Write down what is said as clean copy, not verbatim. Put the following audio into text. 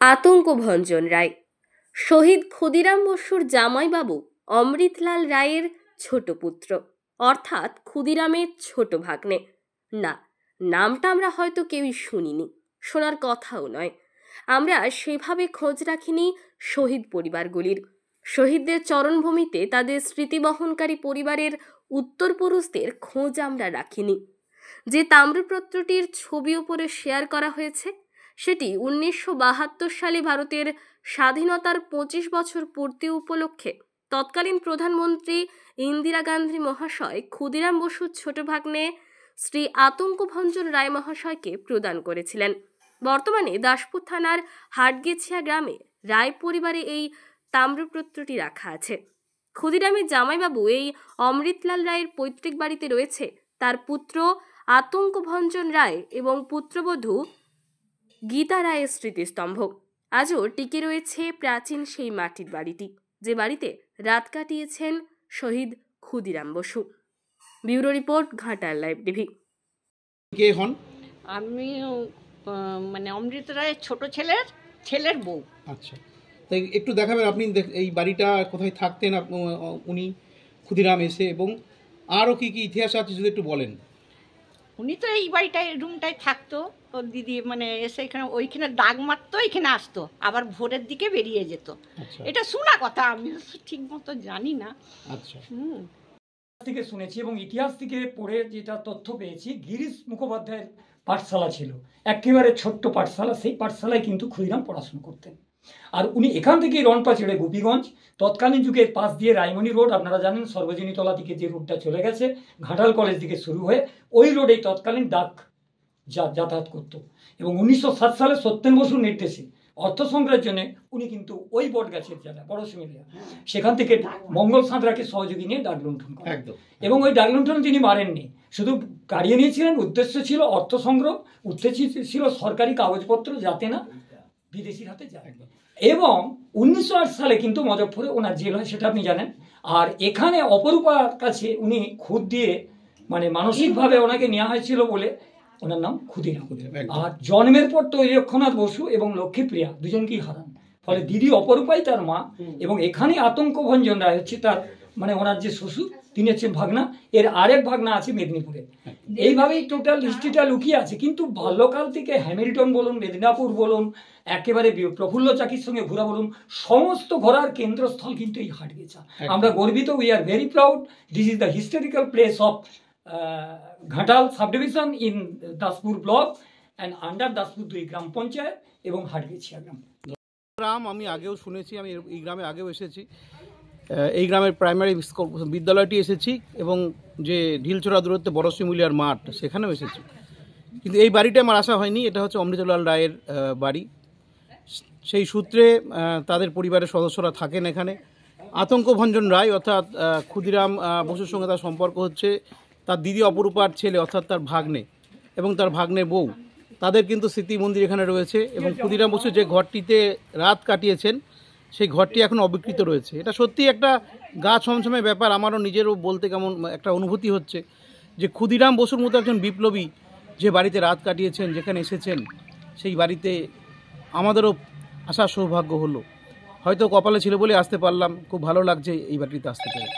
আতঙ্কভঞ্জন রায় শহীদ ক্ষুদিরাম বসুর জামাইবাবু অমৃতলাল রায়ের ছোট পুত্র, অর্থাৎ ক্ষুদিরামের ছোট ভাগ্নে। না, নামটা আমরা হয়তো কেউই শুনিনি, শোনার কথাও নয়। আমরা সেভাবে খোঁজ রাখিনি শহীদ পরিবারগুলির। শহীদদের চরণভূমিতে তাদের স্মৃতিবহনকারী পরিবারের উত্তরপুরুষদের খোঁজ আমরা রাখিনি। যে তাম্রপত্রটির ছবি উপরে শেয়ার করা হয়েছে সেটি 1972 সালে ভারতের স্বাধীনতার 25 বছর পূর্তি উপলক্ষে তৎকালীন প্রধানমন্ত্রী ইন্দিরা গান্ধী মহাশয় ক্ষুদিরাম বসুর ছোট ভাগ্নে শ্রী আতঙ্কভঞ্জন রায় মহাশয়কে প্রদান করেছিলেন। বর্তমানে দাসপুর থানার হাটগেছিয়া গ্রামে রায় পরিবারে এই তাম্রপত্রটি রাখা আছে। ক্ষুদিরামের জামাইবাবু এই অমৃতলাল রায়ের পৈতৃক বাড়িতে রয়েছে তার পুত্র আতঙ্কভঞ্জন রায় এবং পুত্রবধূ গীতা রায়ের স্মৃতিস্তম্ভ। আজও টিকে রয়েছে প্রাচীন সেই মাটির বাড়িটি, যে বাড়িতে রাত কাটিয়েছেন শহীদ Khudiram Bose. Bureau report, Ghatal live TV. কে হন? আমি মানে অমৃত রায়ের ছোট ছেলের বউ। আচ্ছা, তাই একটু দেখাবেন আপনি এই বাড়িটা কোথায় থাকতেন উনি ক্ষুদিরাম এসে, এবং আরও কি কি ইতিহাস আছে যদি একটু বলেন। উনি তো এই বাড়িটায় রুমটায় থাকতো, ওর দিদি মানে এসে এখানে ওইখানে দাগ মারতো, এখানে আসতো, আবার ভোরের দিকে বেরিয়ে যেত। এটা শোনা কথা, আমি ঠিক মতো জানি না। আচ্ছা, থেকে শুনেছি এবং ইতিহাস থেকে পড়ে যেটা তথ্য পেয়েছি, গিরিশ মুখোপাধ্যায়ের পাঠশালা ছিল, একেবারে ছোট্ট পাঠশালা। সেই পাঠশালায় কিন্তু ক্ষুদিরাম পড়াশোনা করতেন। আর উনি এখান থেকেই রনপা ছেড়ে গোপীগঞ্জ, তৎকালীন যুগের পাশ দিয়ে রায়মণি রোড, আপনারা জানেন সর্বজনীতলা দিকে যে রোডটা চলে গেছে ঘাটাল কলেজ দিকে শুরু হয়ে, ওই রোডেই তৎকালীন ডাক যাতায়াত করত। এবং 1907 সালে সত্যেন বসুর নির্দেশে অর্থ সংগ্রহের জন্য উনি কিন্তু ওই বট গাছের জায়গা বড় সিমেলিয়া, সেখান থেকে মঙ্গল সাঁতরাকে সহযোগী নিয়ে ডাক লুণ্ঠন করেন। এবং ওই ডাক লুণ্ঠন তিনি মারেননি, শুধু কাড়িয়ে নিয়েছিলেন। উদ্দেশ্য ছিল অর্থ সংগ্রহ, উদ্দেশ্য ছিল সরকারি কাগজপত্র যাতে না বিদেশির হাতে যায়। এবং 1908 সালে কিন্তু মজফ্ফরে ওনার জেল হয়, সেটা আপনি জানেন। আর এখানে অপরূপার কাছে উনি খুদ দিয়ে মানে মানসিকভাবে ওনাকে নেওয়া হয়েছিল বলে ওনার নাম ক্ষুদিরাম। আর জন্মের পর তৈরক্ষনাথ বসু এবং লক্ষ্মীপ্রিয়া দুজনকেই হারান। ফলে দিদি অপরূপাই তার মা, এবং এখানে আতঙ্কভঞ্জন রায় হচ্ছে তার মানে ওনার যে শ্বশুর, তিনি হচ্ছেন ভাগনা। এর আরেক ভাগনা আছে মেদিনীপুরে। এইভাবেই টোটাল হিস্ট্রিটা লুকিয়ে আছে। কিন্তু বাল্যকাল থেকে হ্যামিল্টন বলুন, মেদিনীপুর বলুন, একেবারে প্রফুল্ল চাকির সঙ্গে ঘোরা বলুন, সমস্ত ঘোরার কেন্দ্রস্থল কিন্তু এই হাটগেছা। আমরা গর্বিত, we are very proud. This is the historical place of Ghatal subdivision in Daspur block and under Daspur 2 গ্রাম পঞ্চায়েত এবং হাটগেছিয়া গ্রাম। গ্রাম আমি আগেও শুনেছি, আমি এই গ্রামে আগেও এসেছি। এই গ্রামের প্রাইমারি বিদ্যালয়টি এসেছি, এবং যে ঢিলছোড়া দূরত্বে বড় শিমুলিয়ার মাঠ সেখানেও এসেছি। কিন্তু এই বাড়িটা আমার আসা হয়নি। এটা হচ্ছে অমৃতলাল রায়ের বাড়ি। সেই সূত্রে তাদের পরিবারের সদস্যরা থাকেন এখানে। আতঙ্কভঞ্জন রায় অর্থাৎ ক্ষুদিরাম বসুর সঙ্গে তার সম্পর্ক হচ্ছে তার দিদি অপরূপার ছেলে অর্থাৎ তার ভাগ্নে এবং তার ভাগ্নের বউ। তাদের কিন্তু স্মৃতি মন্দির এখানে রয়েছে, এবং ক্ষুদিরাম বসু যে ঘরটিতে রাত কাটিয়েছেন সেই ঘরটি এখন অবিকৃত রয়েছে। এটা সত্যি একটা গা ছমছমে ব্যাপার। আমারও নিজেরও বলতে কেমন একটা অনুভূতি হচ্ছে যে ক্ষুদিরাম বসুর মতো একজন বিপ্লবী যে বাড়িতে রাত কাটিয়েছেন, যেখানে এসেছেন, সেই বাড়িতে আমাদেরও আসার সৌভাগ্য হলো। হয়তো কপালে ছিল বলে আসতে পারলাম। খুব ভালো লাগছে এই বাড়িতে আসতে পেরে।